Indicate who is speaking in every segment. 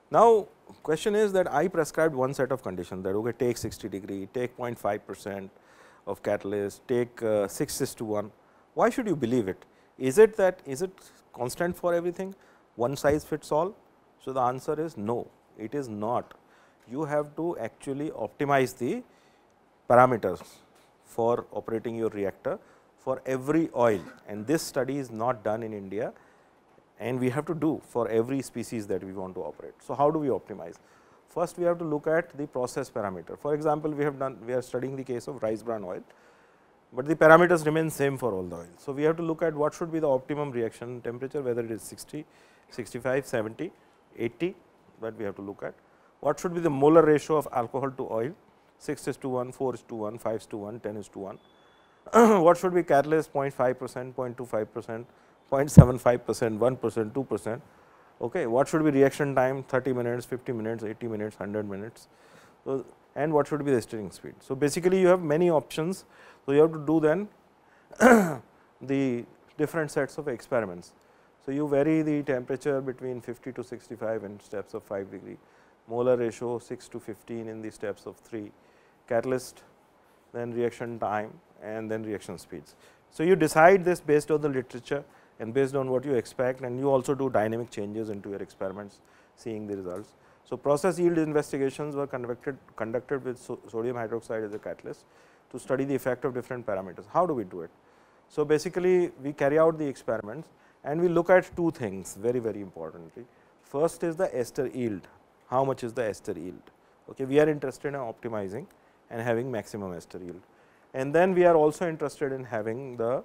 Speaker 1: Now, question is that I prescribed one set of conditions that okay, take 60 degree, take 0.5% of catalyst, take 6:1. Why should you believe it? Is it that is it constant for everything, one size fits all? So, the answer is no, it is not. You have to actually optimize the parameters for operating your reactor for every oil, and this study is not done in India, and we have to do for every species that we want to operate. So, how do we optimize? First, we have to look at the process parameter. For example, we are studying the case of rice bran oil, but the parameters remain same for all the oil. So, we have to look at what should be the optimum reaction temperature, whether it is 60, 65, 70, 80, that we have to look at. What should be the molar ratio of alcohol to oil, 6:1, 4:1, 5:1, 10:1. What should be catalyst, 0.5%, 0.25%, 0.75%, 1%, 2%. Okay. What should be reaction time, 30 minutes, 50 minutes, 80 minutes, 100 minutes. So, and what should be the stirring speed. So, basically you have many options. So, you have to do then the different sets of experiments. So, you vary the temperature between 50 to 65 in steps of 5 degree, molar ratio 6 to 15 in the steps of 3, catalyst, then reaction time, and then reaction speeds. So, you decide this based on the literature and based on what you expect, and you also do dynamic changes into your experiments, seeing the results. So, process yield investigations were conducted with sodium hydroxide as a catalyst to study the effect of different parameters. How do we do it? So, basically we carry out the experiments and we look at two things very, very importantly. First is the ester yield, how much is the ester yield. Okay, we are interested in optimizing and having maximum ester yield, and then we are also interested in having the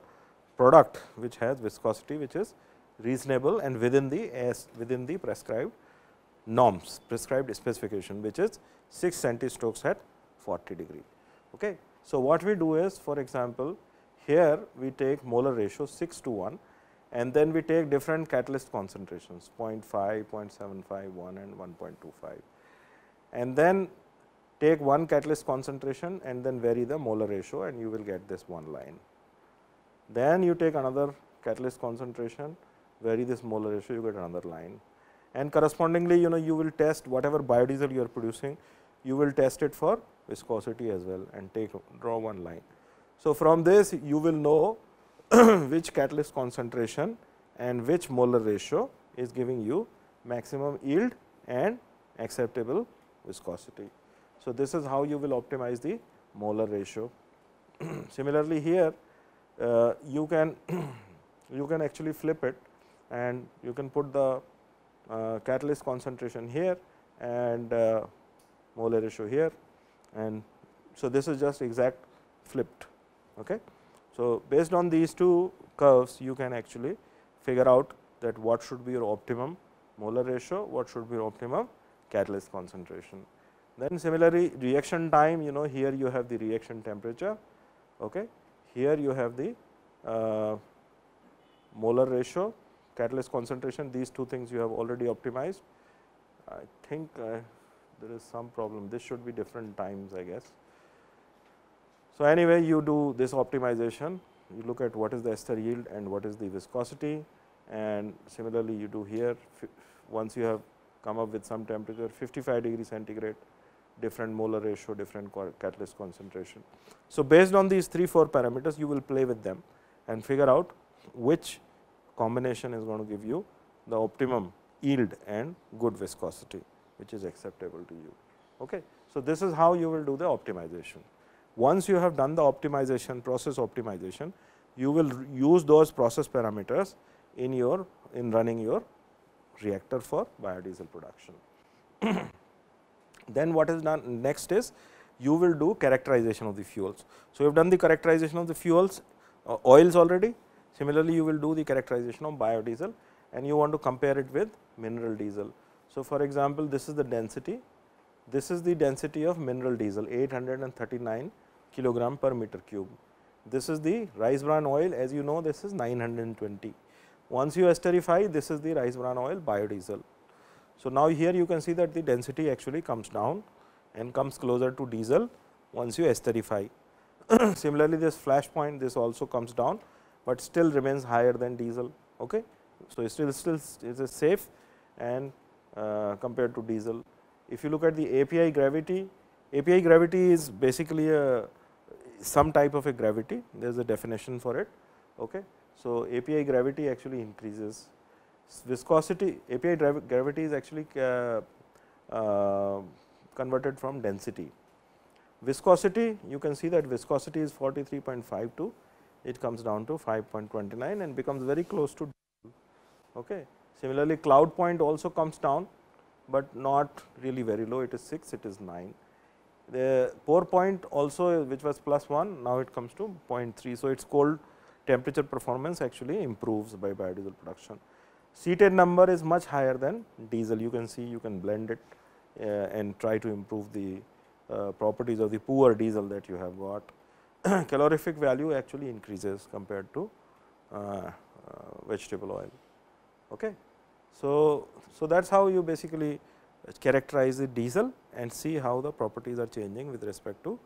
Speaker 1: product which has viscosity which is reasonable and within the prescribed norms, prescribed specification, which is 6 centistrokes at 40 degree. Okay. So, what we do is, for example, here we take molar ratio 6:1 and then we take different catalyst concentrations 0.5, 0.75, 1 and 1.25, and then take one catalyst concentration and then vary the molar ratio and you will get this one line. Then you take another catalyst concentration, vary this molar ratio, you get another line, and correspondingly you will test whatever biodiesel you are producing, you will test it for viscosity as well and draw one line. So, from this you will know which catalyst concentration and which molar ratio is giving you maximum yield and acceptable viscosity. So, this is how you will optimize the molar ratio. Similarly, here you can actually flip it and you can put the catalyst concentration here and molar ratio here, and so this is just exact flipped. Okay. So, based on these two curves you can actually figure out that what should be your optimum molar ratio, what should be your optimum catalyst concentration. Then similarly, reaction time, here you have the reaction temperature, okay. Here you have the molar ratio, catalyst concentration, these two things you have already optimized. I think there is some problem, this should be different times, I guess. So, anyway, you do this optimization, you look at what is the ester yield and what is the viscosity, and similarly you do here. Once you have come up with some temperature 55 degree centigrade, different molar ratio, different catalyst concentration. So, based on these 3-4 parameters you will play with them and figure out which combination is going to give you the optimum yield and good viscosity which is acceptable to you. Okay. So, this is how you will do the optimization. Once you have done the optimization, process optimization, you will use those process parameters in running your reactor for biodiesel production. Then what is done next is you will do characterization of the fuels. So, you have done the characterization of the fuels oils already. Similarly, you will do the characterization of biodiesel and you want to compare it with mineral diesel. So, for example, this is the density. This is the density of mineral diesel 839 kilogram per meter cube. This is the rice bran oil, as you know, this is 920. Once you esterify, this is the rice bran oil biodiesel. So, now here you can see that the density actually comes down and comes closer to diesel once you esterify. Similarly, this flash point, this also comes down, but still remains higher than diesel. Okay. So, it still is safe and compared to diesel. If you look at the API gravity is basically some type of a gravity, there is a definition for it. Okay. So, API gravity actually increases. Viscosity, API gravity is actually converted from density. Viscosity, you can see that viscosity is 43.52, it comes down to 5.29 and becomes very close to diesel. Okay. Similarly, cloud point also comes down, but not really very low, it is 6, it is 9. The pour point also, which was plus 1, now it comes to 0.3. So, its cold temperature performance actually improves by biodiesel production. C10 number is much higher than diesel, you can see, you can blend it and try to improve the properties of the poor diesel that you have got. Calorific value actually increases compared to vegetable oil. Okay. So, that is how you basically characterize the diesel and see how the properties are changing with respect to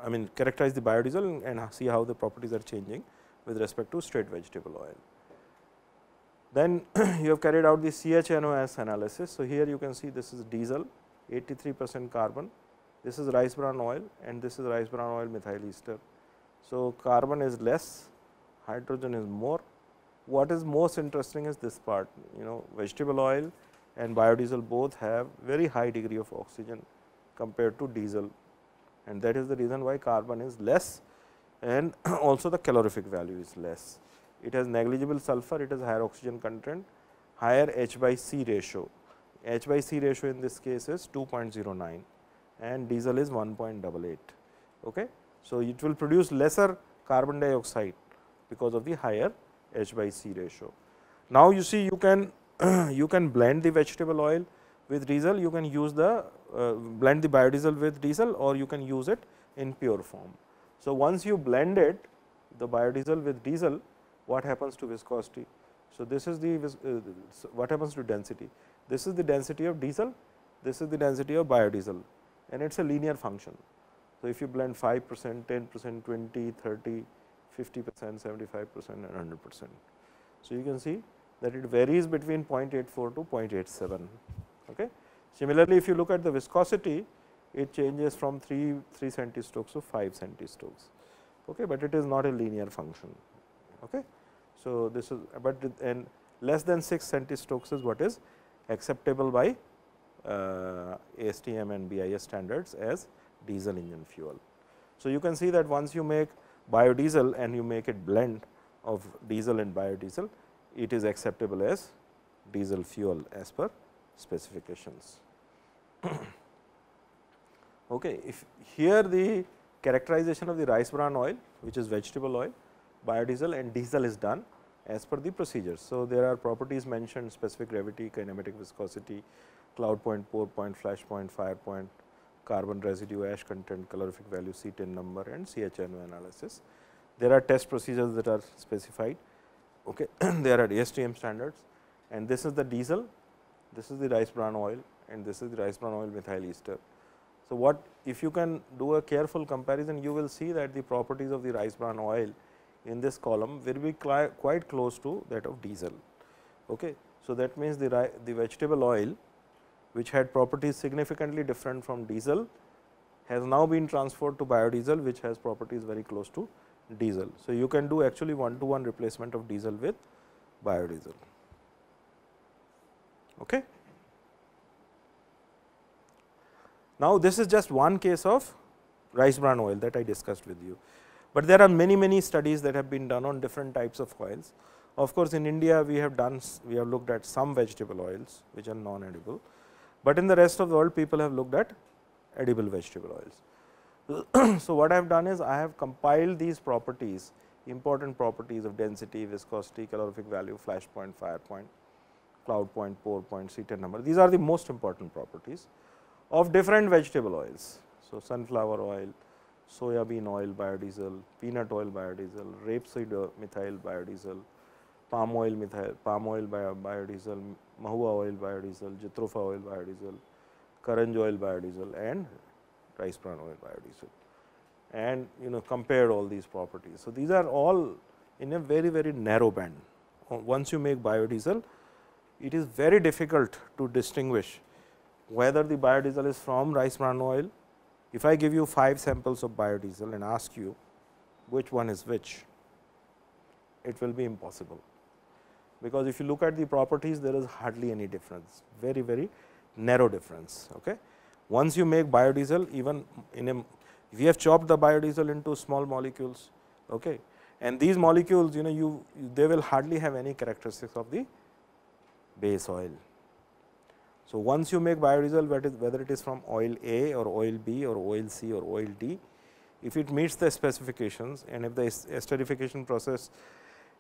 Speaker 1: I mean characterize the biodiesel and see how the properties are changing with respect to straight vegetable oil. Then you have carried out the CHNOS analysis. So, here you can see this is diesel 83% carbon, this is rice bran oil and this is rice bran oil methyl ester. So, carbon is less, hydrogen is more. What is most interesting is this part, vegetable oil and biodiesel both have very high degree of oxygen compared to diesel, and that is the reason why carbon is less and also the calorific value is less. It has negligible sulfur, it has higher oxygen content, higher H by C ratio. H by C ratio in this case is 2.09 and diesel is 1.88. Okay. So, it will produce lesser carbon dioxide because of the higher H by C ratio. Now, you see you can you can blend the vegetable oil with diesel, you can use the blend the biodiesel with diesel or you can use it in pure form. So, once you blend it the biodiesel with diesel, what happens to viscosity? So, this is the what happens to density? This is the density of diesel, this is the density of biodiesel and it is a linear function. So, if you blend 5%, 10%, 20, 30, 50%, 75% and 100%. So, you can see that it varies between 0.84 to 0.87. Okay. Similarly, if you look at the viscosity, it changes from 3 centistokes to 5 centistokes, okay, but it is not a linear function. Okay. So, this is and less than 6 centistokes is what is acceptable by ASTM and BIS standards as diesel engine fuel. So, you can see that once you make biodiesel and you make it blend of diesel and biodiesel, it is acceptable as diesel fuel as per specifications. Okay. If here the characterization of the rice bran oil, which is vegetable oil, biodiesel and diesel is done as per the procedures. So, there are properties mentioned, specific gravity, kinematic viscosity, cloud point, pour point, flash point, fire point, carbon residue, ash content, calorific value, C10 number and CHNO analysis. There are test procedures that are specified. Okay. There are ASTM standards and this is the diesel, this is the rice bran oil and this is the rice bran oil methyl ester. So, what if you can do a careful comparison, you will see that the properties of the rice bran oil in this column will be quite close to that of diesel. Okay. So, that means the vegetable oil which had properties significantly different from diesel has now been transferred to biodiesel, which has properties very close to diesel. So, you can do actually 1-to-1 replacement of diesel with biodiesel. Okay. Now, this is just one case of rice bran oil that I discussed with you, but there are many studies that have been done on different types of oils. Of course, in India we have looked at some vegetable oils which are non-edible, but in the rest of the world people have looked at edible vegetable oils. So, what I have done is I have compiled these properties, important properties of density, viscosity, calorific value, flash point, fire point, cloud point, pour point, C10 number. These are the most important properties of different vegetable oils. So, sunflower oil, soya bean oil biodiesel, peanut oil biodiesel, rapeseed methyl biodiesel, palm oil biodiesel, mahua oil biodiesel, jatropha oil biodiesel, karanj oil biodiesel and rice bran oil biodiesel, and compared all these properties. So, these are all in a very narrow band. Once you make biodiesel, it is very difficult to distinguish whether the biodiesel is from rice bran oil. If I give you 5 samples of biodiesel and ask you which one is which, it will be impossible, because if you look at the properties, there is hardly any difference, very, very narrow difference. Okay. Once you make biodiesel, even in a, we have chopped the biodiesel into small molecules, okay, and these molecules, they will hardly have any characteristics of the base oil. So, once you make biodiesel, whether it is from oil A or oil B or oil C or oil D, if it meets the specifications and if the esterification process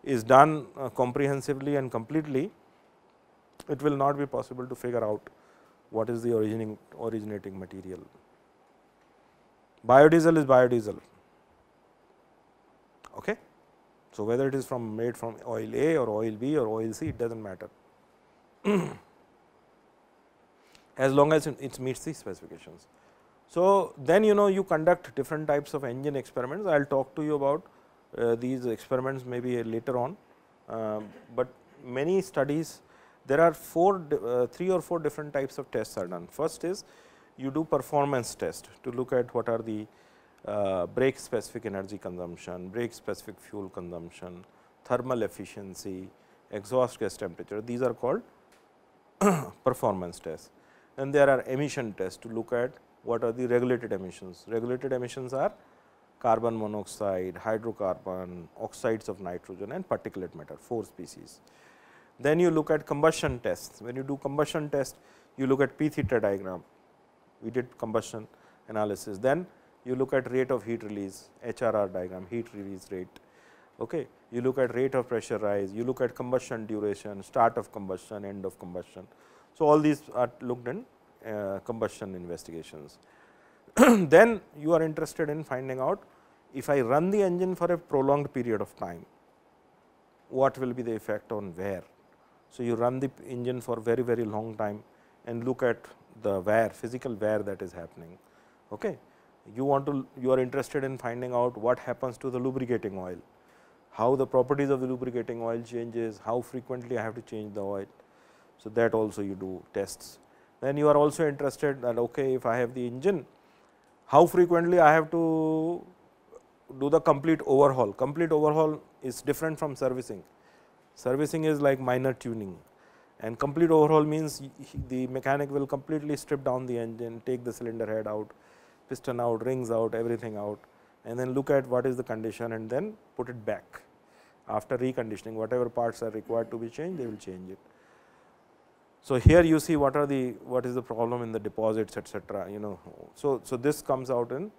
Speaker 1: is done comprehensively and completely, it will not be possible to figure out what is the originating material. Biodiesel is biodiesel. Okay. So, whether it is made from oil A or oil B or oil C, it does not matter, as long as it meets the specifications. So, then you conduct different types of engine experiments. I will talk to you about these experiments maybe later on, but many studies, there are 3 or 4 different types of tests are done. First is you do performance test to look at what are the brake specific energy consumption, brake specific fuel consumption, thermal efficiency, exhaust gas temperature. These are called performance tests. And there are emission tests to look at what are the regulated emissions. Regulated emissions are carbon monoxide, hydrocarbon, oxides of nitrogen and particulate matter, 4 species. Then you look at combustion tests. When you do combustion test, you look at P theta diagram. We did combustion analysis. Then you look at rate of heat release, HRR diagram, heat release rate. Okay. You look at rate of pressure rise, you look at combustion duration, start of combustion, end of combustion. So, all these are looked in combustion investigations. Then you are interested in finding out, if I run the engine for a prolonged period of time, what will be the effect on wear. So, you run the engine for very, very long time and look at the wear, physical wear that is happening. Okay. You are interested in finding out what happens to the lubricating oil, how the properties of the lubricating oil changes, how frequently I have to change the oil. So, that also you do tests. Then you are also interested that, okay, if I have the engine, how frequently I have to do the complete overhaul. Complete overhaul is different from servicing. Servicing is like minor tuning, and complete overhaul means the mechanic will completely strip down the engine, take the cylinder head out, piston out, rings out, everything out, and then look at what is the condition and then put it back. After reconditioning, whatever parts are required to be changed, they will change it. So, here you see what is the problem in the deposits, etc. So, this comes out in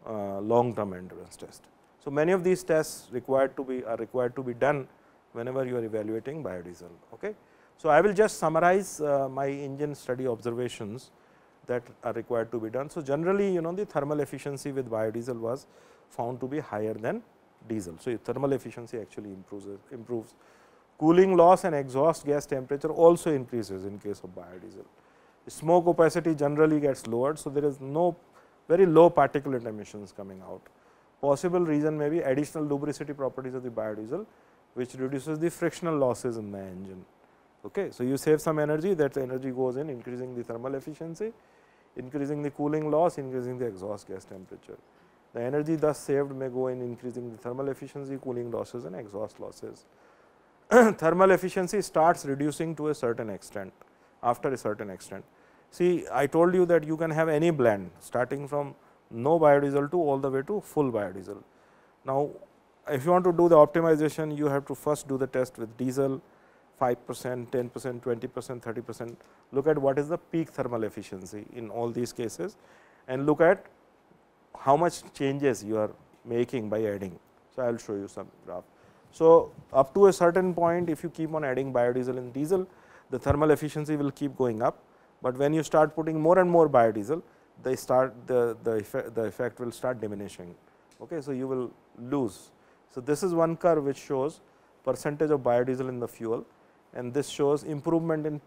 Speaker 1: long term endurance test. So, many of these tests are required to be done whenever you are evaluating biodiesel. Okay. So, I will just summarize my engine study observations that are required to be done. So, generally the thermal efficiency with biodiesel was found to be higher than diesel. So, thermal efficiency actually improves. Cooling loss and exhaust gas temperature also increases in case of biodiesel. Smoke opacity generally gets lowered. So, there is very low particulate emissions coming out. Possible reason may be additional lubricity properties of the biodiesel, which reduces the frictional losses in the engine. Okay. So, you save some energy, that energy goes in increasing the thermal efficiency, increasing the cooling loss, increasing the exhaust gas temperature. The energy thus saved may go in increasing the thermal efficiency, cooling losses and exhaust losses. Thermal efficiency starts reducing to a certain extent, after a certain extent. See, I told you that you can have any blend starting from no biodiesel to all the way to full biodiesel. Now, if you want to do the optimization, you have to first do the test with diesel 5%, 10%, 20%, 30%. Look at what is the peak thermal efficiency in all these cases and look at how much changes you are making by adding. So, I will show you some graph. So, up to a certain point, if you keep on adding biodiesel in diesel, the thermal efficiency will keep going up, but when you start putting more and more biodiesel, the effect will start diminishing. Okay. So, you will lose. So, this is one curve which shows percentage of biodiesel in the fuel, and this shows improvement in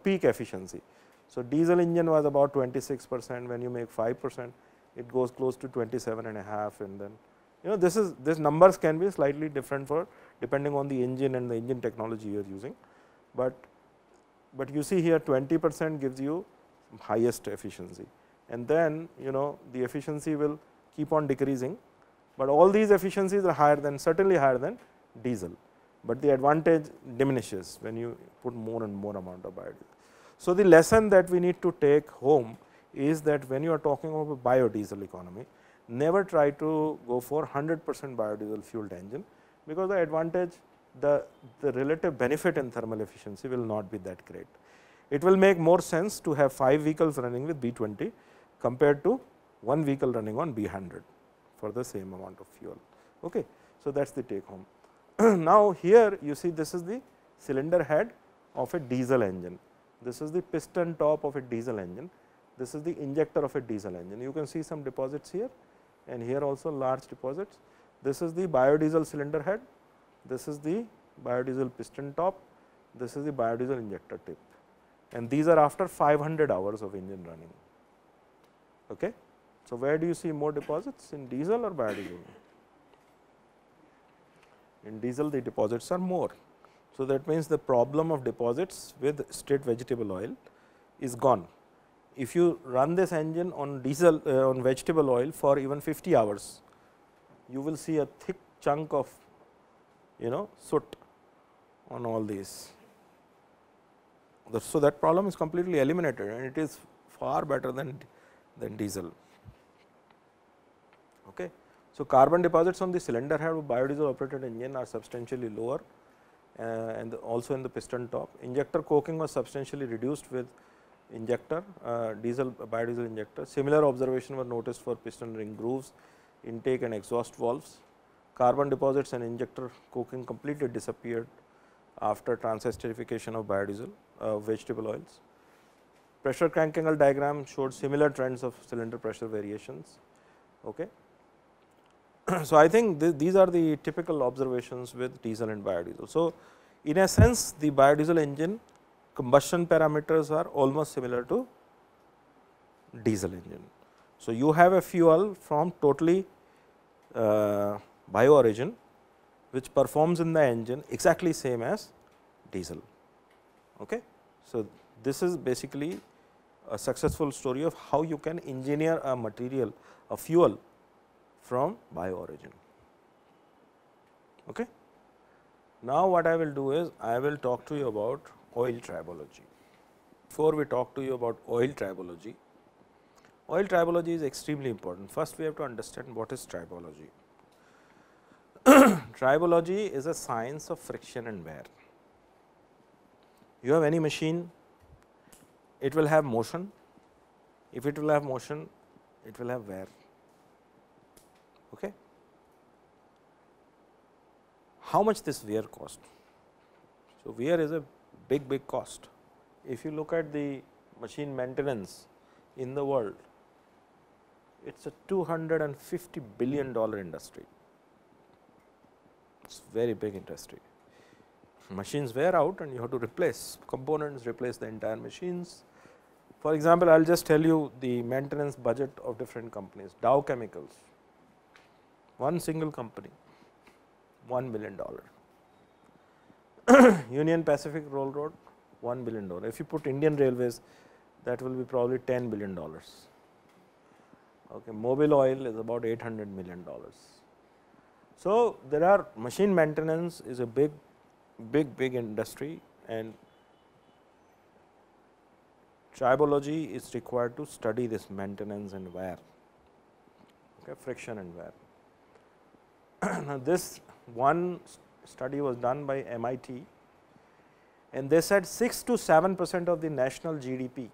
Speaker 1: peak efficiency. So, diesel engine was about 26%, when you make 5%, it goes close to 27.5, and then this numbers can be slightly different for depending on the engine and the engine technology you are using, but but you see here 20% gives you highest efficiency, and then the efficiency will keep on decreasing, but all these efficiencies are higher than, certainly higher than diesel, but the advantage diminishes when you put more and more amount of biodiesel. So, the lesson that we need to take home is that when you are talking about biodiesel economy, never try to go for 100% biodiesel fueled engine, because the advantage, the relative benefit in thermal efficiency will not be that great. It will make more sense to have 5 vehicles running with B20 compared to 1 vehicle running on B100 for the same amount of fuel. Okay. So, that is the take home. Now, here you see this is the cylinder head of a diesel engine, this is the piston top of a diesel engine, this is the injector of a diesel engine. You can see some deposits here and here also large deposits. This is the biodiesel cylinder head, this is the biodiesel piston top, this is the biodiesel injector tip, and these are after 500 hours of engine running. Okay. So, where do you see more deposits, in diesel or biodiesel? In diesel the deposits are more. So, that means the problem of deposits with straight vegetable oil is gone. If you run this engine on diesel on vegetable oil for even 50 hours, you will see a thick chunk of soot on all these. So, that problem is completely eliminated, and it is far better than diesel. Okay. So, carbon deposits on the cylinder head of biodiesel operated engine are substantially lower, and also in the piston top. Injector coking was substantially reduced with injector biodiesel injector. Similar observation was noticed for piston ring grooves, intake and exhaust valves. Carbon deposits and injector coking completely disappeared after transesterification of biodiesel vegetable oils. Pressure crank angle diagram showed similar trends of cylinder pressure variations. Okay. So, I think these are the typical observations with diesel and biodiesel. So, in a sense the biodiesel engine combustion parameters are almost similar to diesel engine. So, you have a fuel from totally bio origin which performs in the engine exactly same as diesel. Okay. So, this is basically a successful story of how you can engineer a material, a fuel from bio origin. Okay. Now, what I will do is I will talk to you about oil tribology. Before we talk to you about oil tribology is extremely important. First, we have to understand what is tribology. Tribology is a science of friction and wear. You have any machine, it will have motion. If it will have motion, it will have wear. Okay. How much this wear cost? So, wear is a big cost. If you look at the machine maintenance in the world, it is a $250 billion industry. It is very big industry. Machines wear out and you have to replace components, replace the entire machines. For example, I will just tell you the maintenance budget of different companies. Dow Chemicals, one single company, $1 billion. Union Pacific Railroad, $1 billion. If you put Indian Railways, that will be probably $10 billion. Okay. Mobil Oil is about $800 million. So, there are machine maintenance is a big industry, and tribology is required to study this maintenance and wear, okay, friction and wear. Now, this one study was done by MIT, and they said 6 to 7% of the national GDP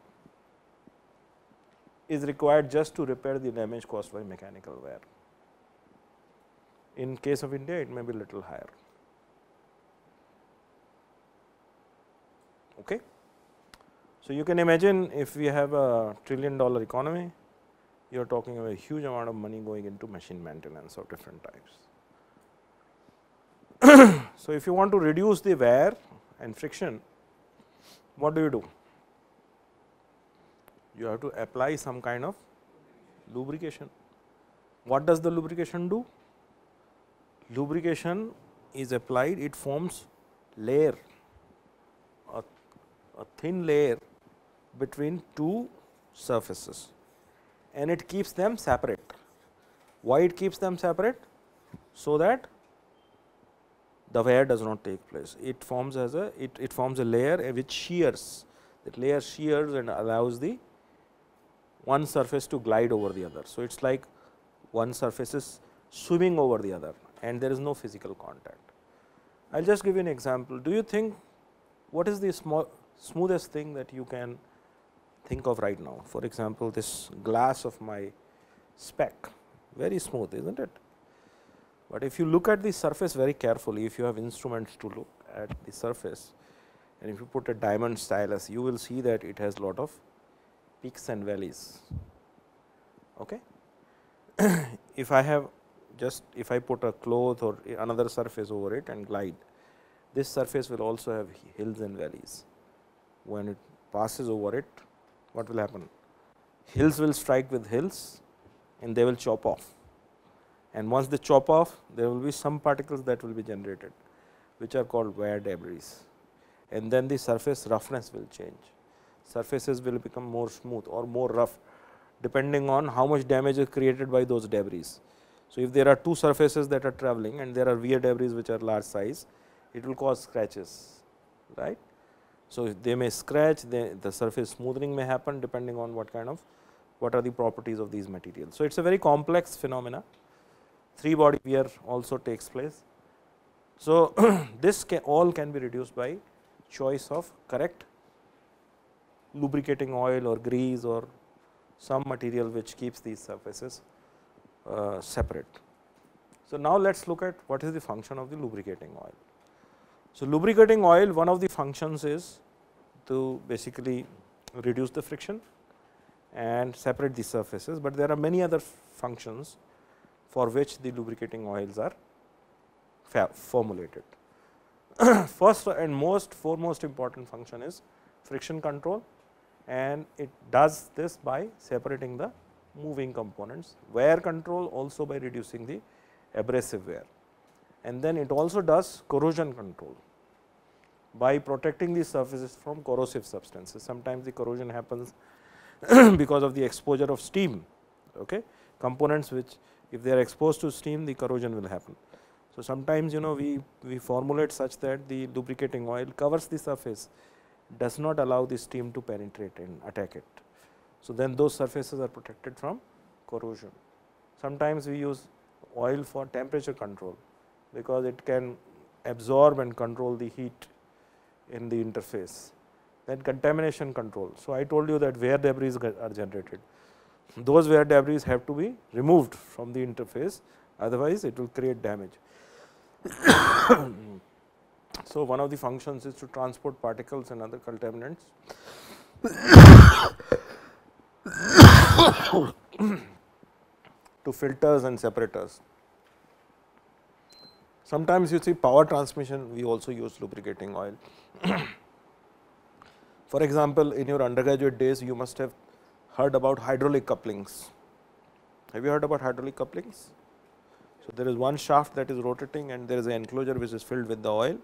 Speaker 1: is required just to repair the damage caused by mechanical wear. In case of India, it may be little higher. Okay. So, you can imagine if we have a $1 trillion economy, you are talking about a huge amount of money going into machine maintenance of different types. So, if you want to reduce the wear and friction, what do? You have to apply some kind of lubrication. What does the lubrication do? Lubrication is applied, it forms layer, a thin layer between two surfaces and it keeps them separate. Why it keeps them separate? So that the wear does not take place. It forms as a it forms a layer which shears. That layer shears and allows the one surface to glide over the other. So, it is like one surface is swimming over the other and there is no physical contact. I will just give you an example. Do you think what is the smoothest thing that you can think of right now? For example, this glass of my spec, very smooth, is not it? But if you look at the surface very carefully, if you have instruments to look at the surface and if you put a diamond stylus, you will see that it has lot of peaks and valleys. Okay. If I have if I put a cloth or another surface over it and glide, this surface will also have hills and valleys. When it passes over it, what will happen? Hills will strike with hills and they will chop off, and once they chop off, there will be some particles that will be generated, which are called wear debris, and then the surface roughness will change. Surfaces will become more smooth or more rough, depending on how much damage is created by those debris. So, if there are two surfaces that are travelling and there are wear debris which are large size, it will cause scratches, right. So, they may scratch, the surface smoothing may happen depending on what are the properties of these materials. So, it is a very complex phenomena. 3-body wear also takes place. So, this all can be reduced by choice of correct lubricating oil or grease or some material which keeps these surfaces separate. So, now let us look at what is the function of the lubricating oil. So, lubricating oil, one of the functions is to basically reduce the friction and separate the surfaces, but there are many other functions for which the lubricating oils are formulated. First and foremost important function is friction control, and it does this by separating the moving components, wear control also by reducing the abrasive wear, and then it also does corrosion control by protecting the surfaces from corrosive substances. Sometimes the corrosion happens because of the exposure of steam. Okay. Components which if they are exposed to steam, the corrosion will happen. So, sometimes we formulate such that the lubricating oil covers the surface, does not allow the steam to penetrate and attack it. So, then those surfaces are protected from corrosion. Sometimes we use oil for temperature control, because it can absorb and control the heat in the interface. Then contamination control. So, I told you that wear debris are generated. Those wear debris have to be removed from the interface, otherwise it will create damage. So, one of the functions is to transport particles and other contaminants to filters and separators. Sometimes you see power transmission, we also use lubricating oil. For example, in your undergraduate days, you must have heard about hydraulic couplings. Have you heard about hydraulic couplings? So, there is one shaft that is rotating and there is an enclosure which is filled with the oil,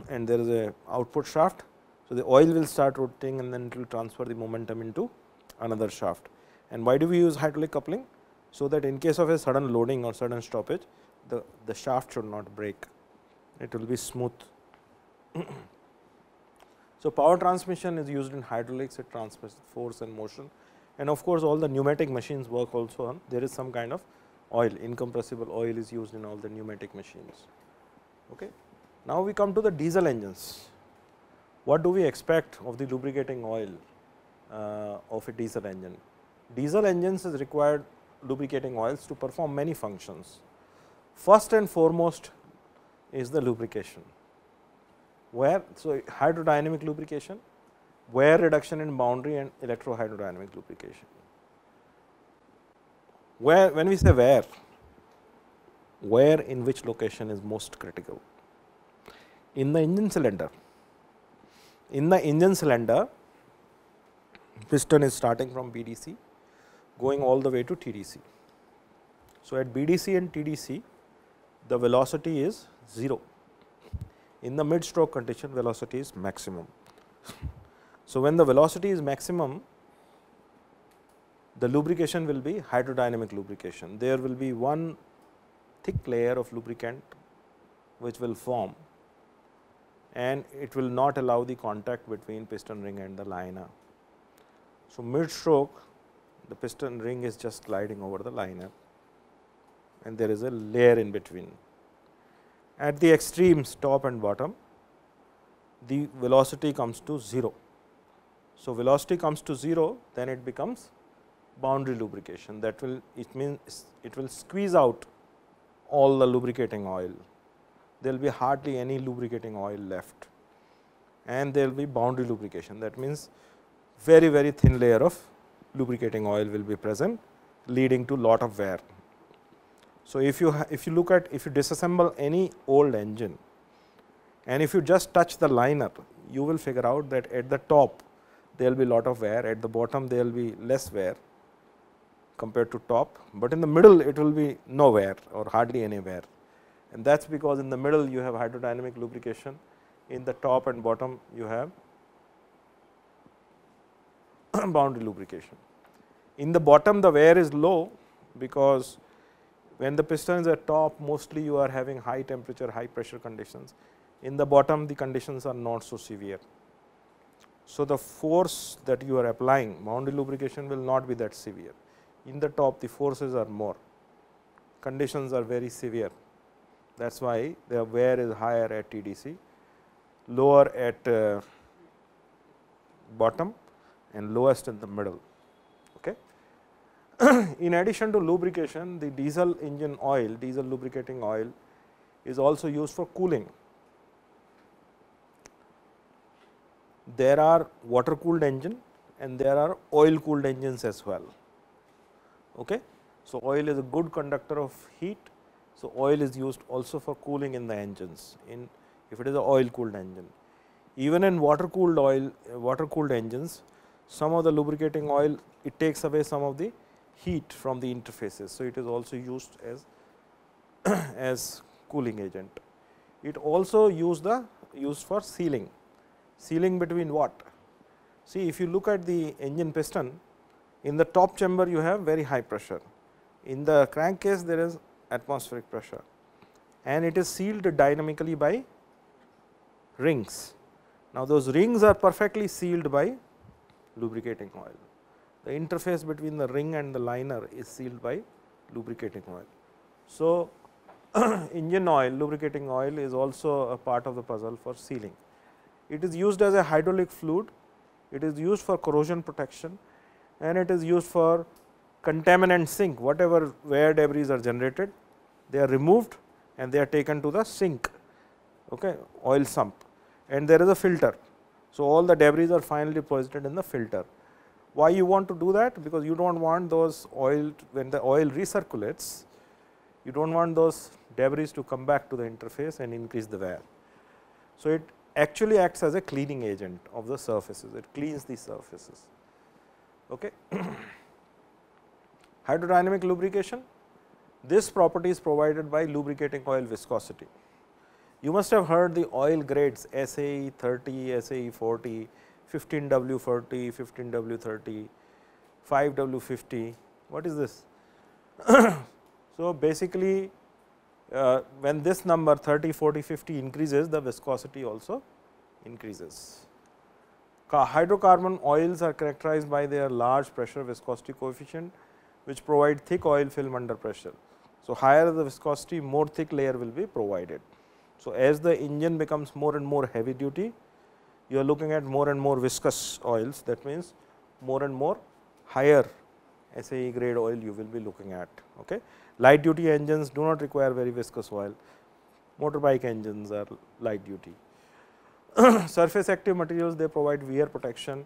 Speaker 1: and there is a output shaft. So, the oil will start rotating and then it will transfer the momentum into another shaft. And why do we use hydraulic coupling? So, that in case of a sudden loading or sudden stoppage, the shaft should not break, it will be smooth. So, power transmission is used in hydraulics, it transmits force and motion, and of course, all the pneumatic machines work also on, there is some kind of oil, incompressible oil is used in all the pneumatic machines. Okay. Now, we come to the diesel engines. What do we expect of the lubricating oil of a diesel engine? Diesel engines is required lubricating oils to perform many functions. First and foremost is the lubrication. So, hydrodynamic lubrication, wear reduction in boundary, and electrohydrodynamic lubrication. When we say wear in which location is most critical? In the engine cylinder. In the engine cylinder, piston is starting from BDC going all the way to TDC. So, at BDC and TDC, the velocity is 0. In the mid stroke condition, velocity is maximum. So, when the velocity is maximum, the lubrication will be hydrodynamic lubrication. There will be one thick layer of lubricant which will form, and it will not allow the contact between piston ring and the liner. So, mid stroke the piston ring is just gliding over the liner and there is a layer in between. At the extremes top and bottom, the velocity comes to 0. So, velocity comes to 0, then it becomes boundary lubrication. That will, it means it will squeeze out all the lubricating oil. There will be hardly any lubricating oil left, and there will be boundary lubrication. That means, very thin layer of lubricating oil will be present, leading to lot of wear. So, if you look at, if you disassemble any old engine and if you just touch the liner, you will figure out that at the top there will be lot of wear, at the bottom there will be less wear compared to top, but in the middle it will be no wear or hardly any wear, and that is because in the middle you have hydrodynamic lubrication, in the top and bottom you have boundary lubrication. In the bottom the wear is low, because when the piston is at top, mostly you are having high temperature, high pressure conditions. In the bottom the conditions are not so severe. So, the force that you are applying, boundary lubrication will not be that severe. In the top the forces are more, conditions are very severe, that is why the wear is higher at TDC, lower at bottom and lowest in the middle. Okay. In addition to lubrication, the diesel engine oil, diesel lubricating oil is also used for cooling. There are water cooled engine and there are oil cooled engines as well. Okay. So, oil is a good conductor of heat. So, oil is used also for cooling in the engines, in if it is a oil cooled engine. Even in water cooled oil, water cooled engines, some of the lubricating oil, it takes away some of the heat from the interfaces. So, it is also used as as cooling agent. It also used for sealing between what? See, if you look at the engine piston, in the top chamber you have very high pressure, in the crankcase there is atmospheric pressure, and it is sealed dynamically by rings. Now, those rings are perfectly sealed by lubricating oil. The interface between the ring and the liner is sealed by lubricating oil. So, engine oil, lubricating oil is also a part of the puzzle for sealing. It is used as a hydraulic fluid, it is used for corrosion protection, and it is used for contaminant sink. Whatever wear debris are generated, they are removed and they are taken to the sink, okay, oil sump, and there is a filter. So, all the debris are finally deposited in the filter. Why you want to do that? Because you do not want those oil, when the oil recirculates, you do not want those debris to come back to the interface and increase the wear. So, it actually acts as a cleaning agent of the surfaces, it cleans the surfaces. Okay. Hydrodynamic lubrication, this property is provided by lubricating oil viscosity. You must have heard the oil grades SAE 30, SAE 40, 15W40, 15W30, 5W50. What is this? So, basically when this number 30, 40, 50 increases, the viscosity also increases. Hydrocarbon oils are characterized by their large pressure viscosity coefficient, which provide thick oil film under pressure. So, higher the viscosity, more thick layer will be provided. So, as the engine becomes more and more heavy duty, you are looking at more and more viscous oils, that means more and more higher SAE grade oil you will be looking at. Okay. Light duty engines do not require very viscous oil, motorbike engines are light duty. Surface active materials, they provide wear protection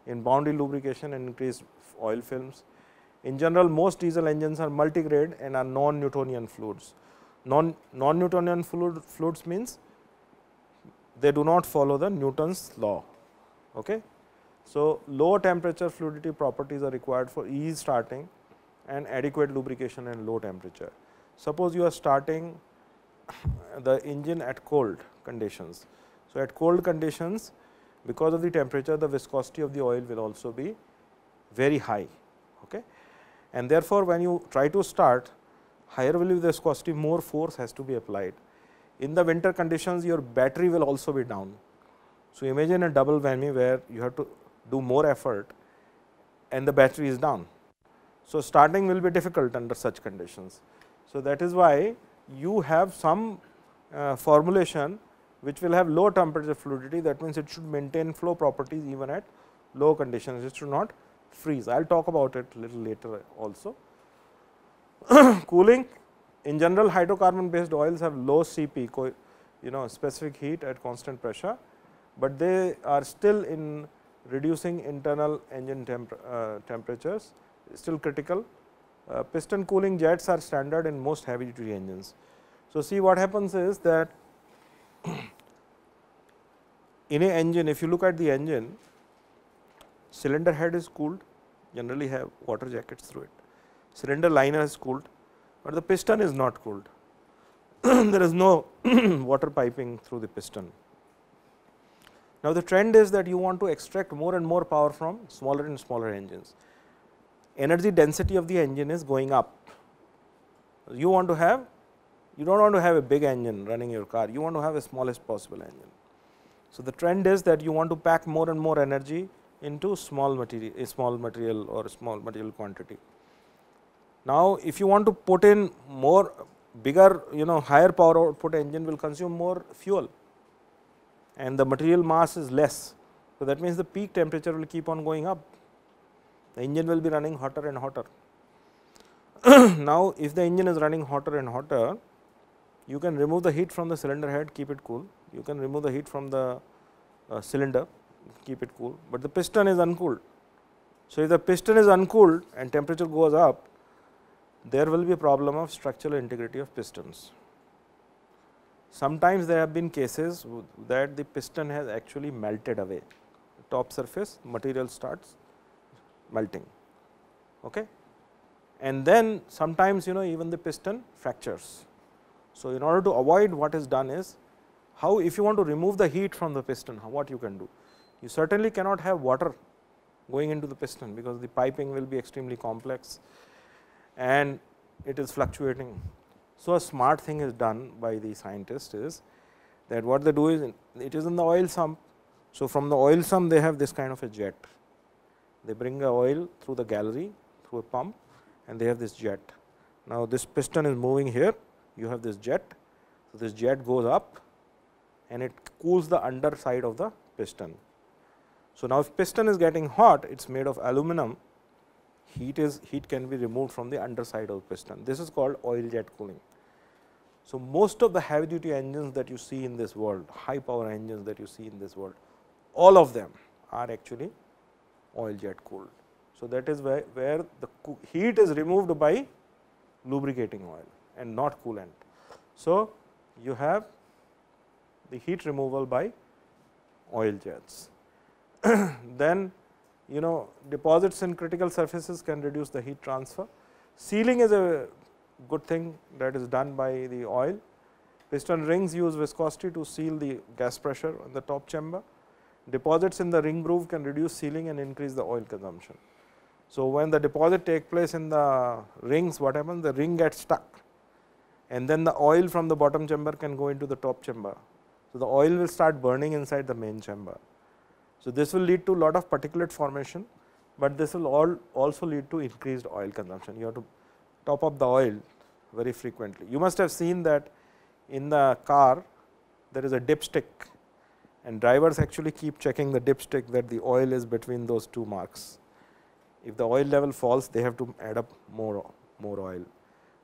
Speaker 1: in boundary lubrication and increased oil films. In general, most diesel engines are multigrade and are non-Newtonian fluids. Non-Newtonian fluids means they do not follow the Newton's law. Okay. So, low temperature fluidity properties are required for ease starting and adequate lubrication and low temperature. Suppose you are starting the engine at cold conditions. So, at cold conditions because of the temperature, the viscosity of the oil will also be very high. Okay. And therefore, when you try to start, higher will be the viscosity, more force has to be applied. In the winter conditions, your battery will also be down. So, imagine a double whammy where you have to do more effort and the battery is down. So, starting will be difficult under such conditions. So, that is why you have some formulation which will have low temperature fluidity, that means it should maintain flow properties even at low conditions, it should not freeze. I will talk about it little later also. Cooling, in general hydrocarbon based oils have low Cp, specific heat at constant pressure, but they are still in reducing internal engine temperatures, still critical. Piston cooling jets are standard in most heavy duty engines. So, see what happens is that in a engine, if you look at the engine, cylinder head is cooled, generally have water jackets through it, cylinder liner is cooled, but the piston is not cooled. There is no water piping through the piston. Now, the trend is that you want to extract more and more power from smaller and smaller engines. Energy density of the engine is going up. You want to have, you do not want to have a big engine running your car, you want to have a smallest possible engine. So, the trend is that you want to pack more and more energy into small material or small material quantity. Now, if you want to put in more bigger, higher power output engine will consume more fuel and the material mass is less. So, that means the peak temperature will keep on going up, the engine will be running hotter and hotter. Now, if the engine is running hotter and hotter, you can remove the heat from the cylinder head, keep it cool, you can remove the heat from the cylinder, keep it cool, but the piston is uncooled. So, if the piston is uncooled and temperature goes up, there will be a problem of structural integrity of pistons. Sometimes there have been cases that the piston has actually melted away, top surface material starts melting. Okay. And then sometimes even the piston fractures. So, in order to avoid, what is done is, how if you want to remove the heat from the piston, what you can do? You certainly cannot have water going into the piston, because the piping will be extremely complex and it is fluctuating. So, a smart thing is done by the scientists is that what they do is, it is in the oil sump. So, from the oil sump they have this kind of a jet, they bring the oil through the gallery through a pump and they have this jet. Now, this piston is moving here, you have this jet. So, this jet goes up and it cools the underside of the piston. So, now if piston is getting hot, it is made of aluminum, heat can be removed from the underside of piston. This is called oil jet cooling. So, most of the heavy duty engines that you see in this world, high power engines that you see in this world, all of them are actually oil jet cooled. So, that is where the heat is removed by lubricating oil and not coolant. So, you have the heat removal by oil jets. Then deposits in critical surfaces can reduce the heat transfer. Sealing is a good thing that is done by the oil. Piston rings use viscosity to seal the gas pressure on the top chamber. Deposits in the ring groove can reduce sealing and increase the oil consumption. So, when the deposit take place in the rings, what happens? The ring gets stuck and then the oil from the bottom chamber can go into the top chamber. So, the oil will start burning inside the main chamber. So, this will lead to lot of particulate formation, but this will also lead to increased oil consumption. You have to top up the oil very frequently. You must have seen that in the car there is a dipstick and drivers actually keep checking the dipstick that the oil is between those two marks. If the oil level falls, they have to add up more oil.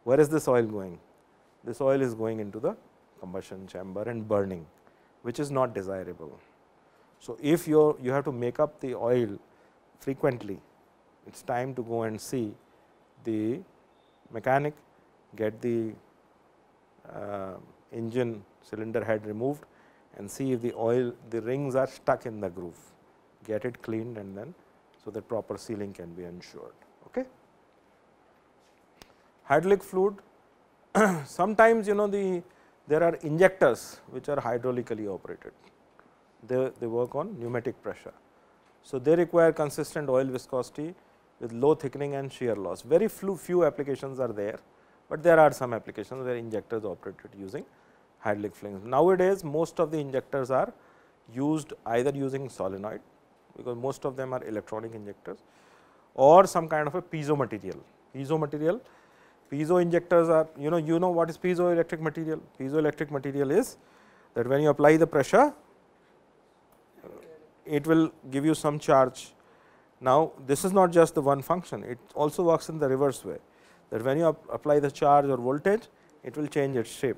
Speaker 1: Where is this oil going? This oil is going into the combustion chamber and burning, which is not desirable. So, if you have to make up the oil frequently, it is time to go and see the mechanic, get the engine cylinder head removed and see if the rings are stuck in the groove, get it cleaned and then, so that proper sealing can be ensured. Okay. Hydraulic fluid, sometimes there are injectors which are hydraulically operated. they work on pneumatic pressure. So, they require consistent oil viscosity with low thickening and shear loss. Very few applications are there, but there are some applications where injectors operated using Heidlich flames. Nowadays, most of the injectors are used either using solenoid, because most of them are electronic injectors, or some kind of a piezo material. Piezo injectors are, you know what is piezoelectric material? Piezoelectric material is that when you apply the pressure, it will give you some charge. Now, this is not just the one function, it also works in the reverse way, that when you apply the charge or voltage, it will change its shape.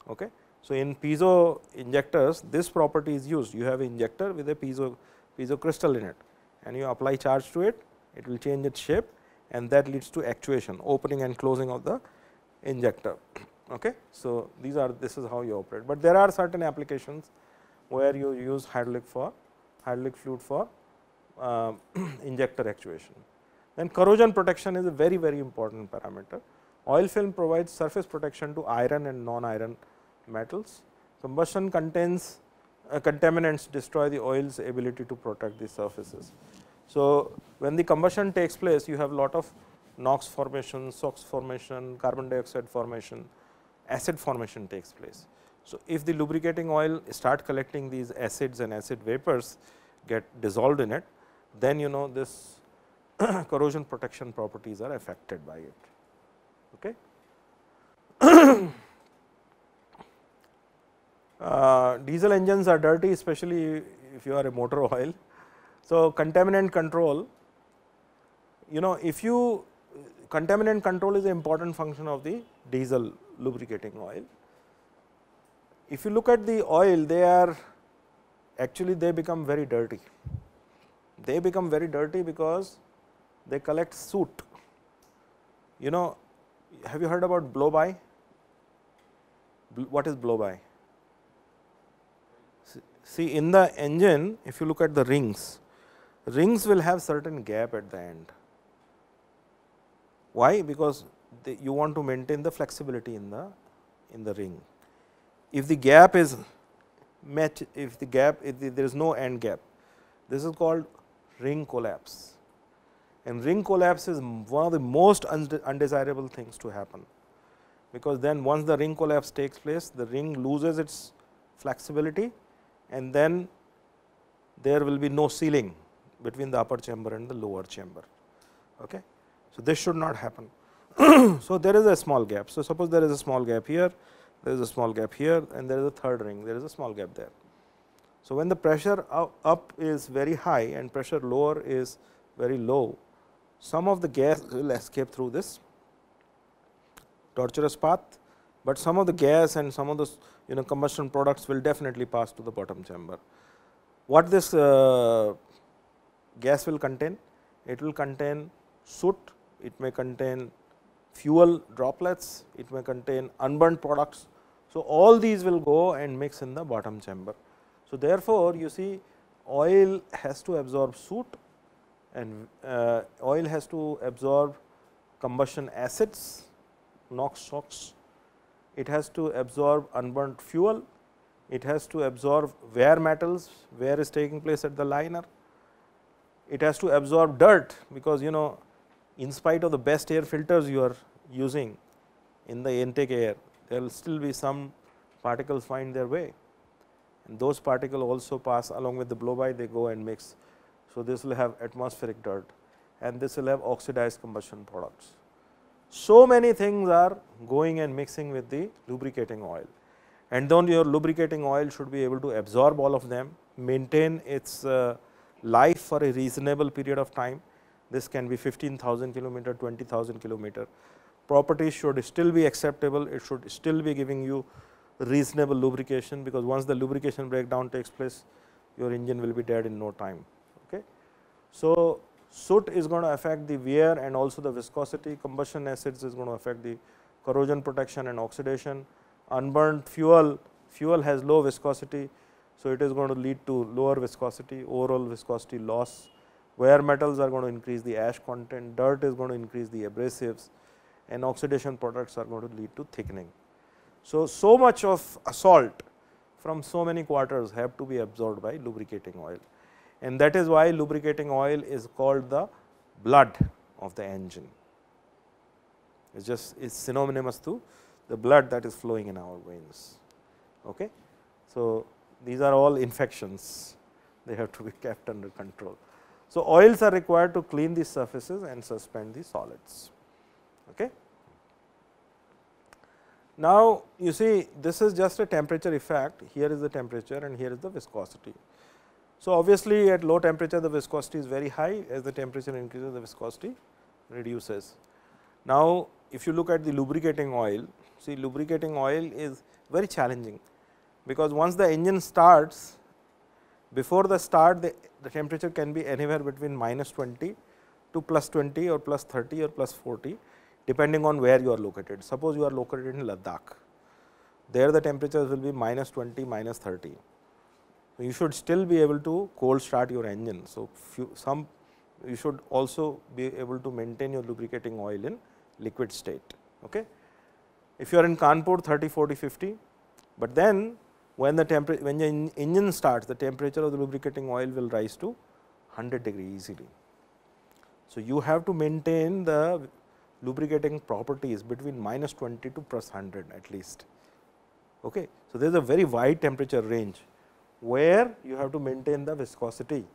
Speaker 1: Okay. So, in piezo injectors, this property is used. You have an injector with a piezo crystal in it, and you apply charge to it, it will change its shape, and that leads to actuation, opening and closing of the injector. Okay. So, this is how you operate, but there are certain applications where you use Heidlich fluid for injector actuation. Then corrosion protection is a very important parameter. Oil film provides surface protection to iron and non-iron metals. Combustion contains contaminants destroy the oil's ability to protect the surfaces. So, when the combustion takes place, you have lot of NOx formation, SOx formation, carbon dioxide formation, acid formation takes place. So, if the lubricating oil start collecting these acids and acid vapors get dissolved in it, then this corrosion protection properties are affected by it. Okay. Diesel engines are dirty, especially if you are a motor oil. So, contaminant control, contaminant control is an important function of the diesel lubricating oil. If you look at the oil, they become very dirty. They become very dirty because they collect soot. Have you heard about blow by? What is blow by? See, in the engine, if you look at the rings will have certain gap at the end. Why? Because you want to maintain the flexibility in the ring. If the gap is met, if there is no end gap, this is called ring collapse, and ring collapse is one of the most undesirable things to happen, because then once the ring collapse takes place, the ring loses its flexibility, and then there will be no sealing between the upper chamber and the lower chamber. Okay. So, this should not happen. So, there is a small gap. So, suppose there is a small gap here, there is a small gap here, and there is a third ring, there is a small gap there. So, when the pressure up is very high and pressure lower is very low, some of the gas will escape through this tortuous path, but some of the gas and some of the combustion products will definitely pass to the bottom chamber. What this gas will contain? It will contain soot, it may contain fuel droplets, it may contain unburnt products. So, all these will go and mix in the bottom chamber. So, therefore, you see oil has to absorb soot, and oil has to absorb combustion acids, NOx, SOx. It has to absorb unburnt fuel, it has to absorb wear metals, wear is taking place at the liner. It has to absorb dirt, because in spite of the best air filters you are using in the intake air, there will still be some particles find their way, and those particles also pass along with the blow by, they go and mix. So, this will have atmospheric dirt, and this will have oxidized combustion products. So many things are going and mixing with the lubricating oil, and then your lubricating oil should be able to absorb all of them, maintain its life for a reasonable period of time. This can be 15,000 kilometer, 20,000 kilometer. Properties should still be acceptable, it should still be giving you reasonable lubrication, because once the lubrication breakdown takes place, your engine will be dead in no time. Okay. So, soot is going to affect the wear and also the viscosity, combustion acids is going to affect the corrosion protection and oxidation, unburnt fuel has low viscosity. So, it is going to lead to lower viscosity, overall viscosity loss, wear metals are going to increase the ash content, dirt is going to increase the abrasives, and oxidation products are going to lead to thickening. So, so much of assault from so many quarters have to be absorbed by lubricating oil, and that is why lubricating oil is called the blood of the engine. It is synonymous to the blood that is flowing in our veins. Okay. So, these are all infections, they have to be kept under control. So, oils are required to clean these surfaces and suspend the solids. Okay. Now, you see this is just a temperature effect, here is the temperature and here is the viscosity. So, obviously, at low temperature the viscosity is very high, as the temperature increases the viscosity reduces. Now, if you look at the lubricating oil, see lubricating oil is very challenging, because once the engine starts, before the start the temperature can be anywhere between -20 to +20 or +30 or +40, depending on where you are located. Suppose you are located in Ladakh, there the temperatures will be -20, -30. So, you should still be able to cold start your engine. So, you should also be able to maintain your lubricating oil in liquid state. Okay. If you are in Kanpur 30, 40, 50, but then when the engine starts, the temperature of the lubricating oil will rise to 100 degree easily. So, you have to maintain the lubricating properties between -20 to +100 at least. Okay. So, there is a very wide temperature range, where you have to maintain the viscosity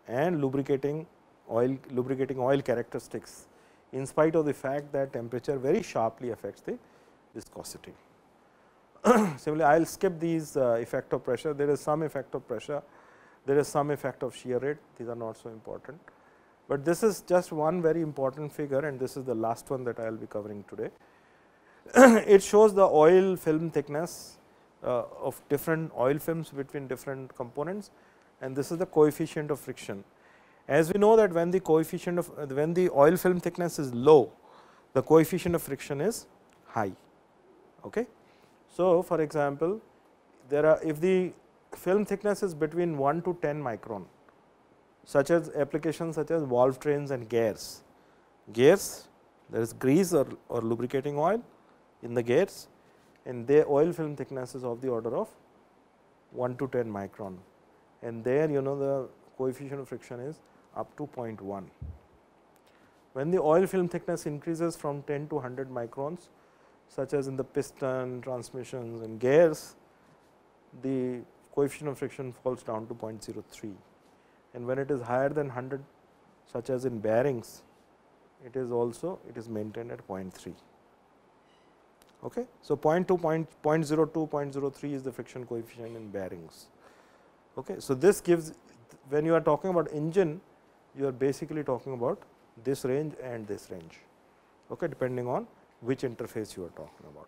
Speaker 1: and lubricating oil characteristics, in spite of the fact that temperature very sharply affects the viscosity. Similarly, I will skip these effect of pressure. There is some effect of pressure, there is some effect of shear rate, these are not so important, but this is just one very important figure, and this is the last one that I will be covering today. It shows the oil film thickness of different oil films between different components, and this is the coefficient of friction. As we know that when the oil film thickness is low, the coefficient of friction is high. Okay. So, for example, if the film thickness is between 1 to 10 micron, such as applications such as valve trains and gears. Gears, there is grease or lubricating oil in the gears, and the oil film thickness is of the order of 1 to 10 micron, and there the coefficient of friction is up to 0.1. When the oil film thickness increases from 10 to 100 microns, such as in the piston, transmissions and gears, the coefficient of friction falls down to 0.03, and when it is higher than 100, such as in bearings, it is maintained at 0.3. Okay. So, 0.02, 0.03 is the friction coefficient in bearings. Okay. So, this gives, when you are talking about engine, you are basically talking about this range and this range, okay, depending on which interface you are talking about.